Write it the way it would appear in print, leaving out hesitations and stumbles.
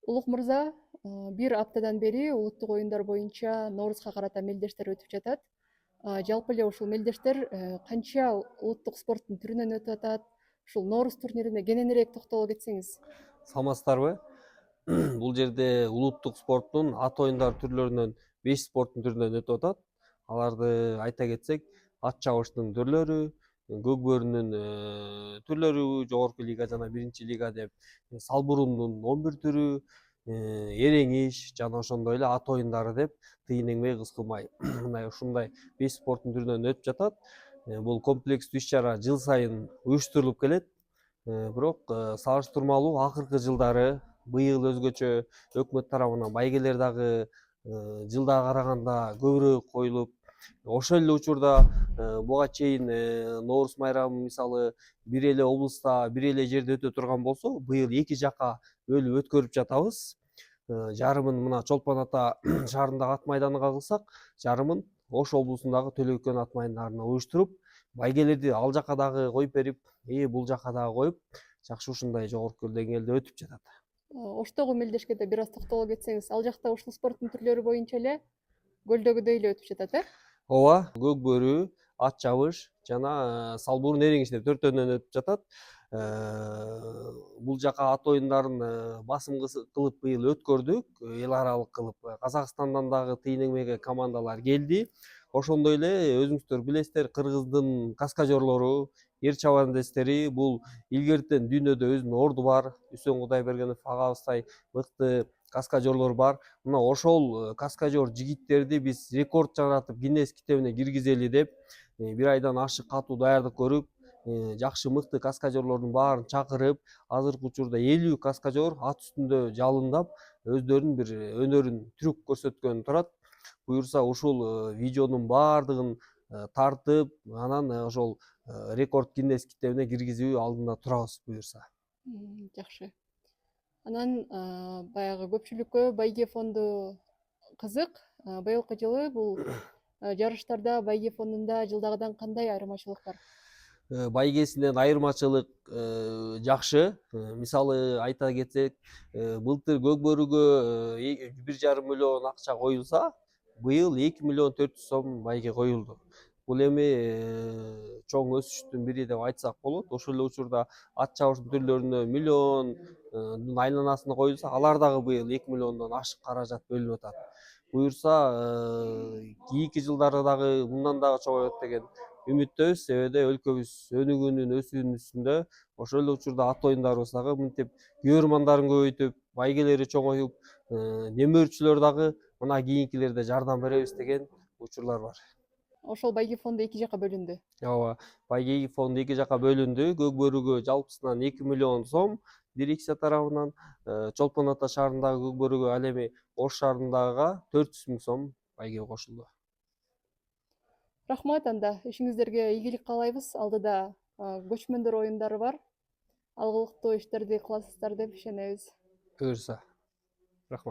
Улук мырза, бир аптадан бери улуттук оюндар боюнча Nooruzга карата мелдештер өтүп жатат. Жалпы эле ушул мелдештер канча улуттук спорттун түрүнөн өтүп атат? Ушул Nooruz турнирине кененирээк токтоло кетсеңиз. Саламатсыздарбы? Бул жерде улуттук спорттун ат оюндары түрлөрүнөн 5 спорттун түрүнөн өтүп атат. Аларды айта кетсек, ат чабыштын түрлөрү, көк бөрүнүн түрлөрү, жогорку лига жана биринчи лига деп, салбурумдун 11 түрү, эреңиш жана ошондой эле ат оюндары деп тыйын кыз кылмай мына ушундай 5 спорттун түрүнөн өтүп жатат. Бул комплекстүү иш-чара жыл сайын уюштурулуп келет. Бирок салыштырмалуу акыркы жылдары быйыл өзгөчө өкмөт тарабынан байгелер дагы жылдага караганда көбүрөөк коюлуп, ошол эле учурда буга чейин Nooruz майрамы мисалы бир эле облуста, бир эле жерде өтө турган болсо, быйыл 2 жакка бөлүп өткөрүп жатабыз. Жарымын мына Чолпон Ата шаарындагы ат майданына кылсак, жарымын Ош облусундагы Төлөкөн ат майдандарына уюштуруп, байгелерди ал жака дагы коюп берип, бул жака дагы коюп, жакшы ушундай жогорку деңгээлде өтүп жатат. Оштогу мелдешке да бир аз токтоло кетсеңиз, ал жакта ушул спорттун түрлөрү боюнча эле көлдөгүдөй эле өтүп жатат, Ооба, көк бөрү, ат чабыш жана салбурун эреңиш деп төртөөнөн өтүп жатат. Бул жака ат оюндарын басым кылып быйыл өткөрдүк, эл аралык кылып. Казакстандан дагы тыйын эмгеге командалар келди. Ошондой эле өзүңүздөр билесиздер, кыргыздын каскадерлору, эр чабандестери бул илгертен дүйнөдө өзүнүн орду бар. Үсөн Кудайбергенов агабыздай мыкты каскадерлор бар. Мына ошол каскадер жигиттерди биз рекорд жаратып Гиннес китебине киргизели деп бир айдан ашык катуу даярдык көрүп, жакшы мыкты каскадерлордун баарын чакырып, азыркы учурда 50 каскадер ат үстүндө жалындап, өздөрүнүн бир өнөрүн трюк көрсөткөн турат. Буюрса ушул видеонун баардыгын тартып, анан ошол рекорд Гиннес китебине киргизүү алдында турабыз буюрса. Жакшы. Анан баягы көпчүлүккө байге фонду кызык. Быйылкы жылы бул жарыштарда байге фондунда жылдагыдан кандай айырмачылык бар? Байгесинен айырмачылык жакшы. Мисалы айта кетсек, былтыр көк бөрүгө 1,5 миллион акча коюлса, быйыл 2 миллион 400 сом байге коюлду. Бул эми чоң өсүштүн бири деп айтсак болот. Ошол эле учурда ат чабыштын түрлөрүнө миллиондун айланасында коюлса, алар дагы быйыл 2 миллиондон ашык каражат бөлүнүп атат. Буюрса кийинки жылдары дагы мындан дагы чоңоет деген үмүттөбүз, себеби өлкөбүз өнүгүүнүн өсүүнүн үстүндө. Ошол эле учурда ат оюндарыбыз дагы мынтип көрөрмандарын көбөйтүп, байгелери чоңоюп, демөөрчүлөр дагы мына кийинкилерде жардам беребиз деген учурлар бар. Ошол байге фонду эки жакка бөлүндү. Ооба, байге фонду 2 жакка бөлүндү. Көк бөрүгө жалпысынан 2 миллион сом дирекция тарабынан, Чолпон Ата шаарындагы көк бөрүгө, ал эми Ош шаарындагыга 400 000 сом байге кошулду. Рахмат, анда ишиңиздерге ийгилик каалайбыз. Алдыда көчмөндөр оюндары бар. Алгылыктуу иштерди кыласыздар деп ишенебиз. Буюрса.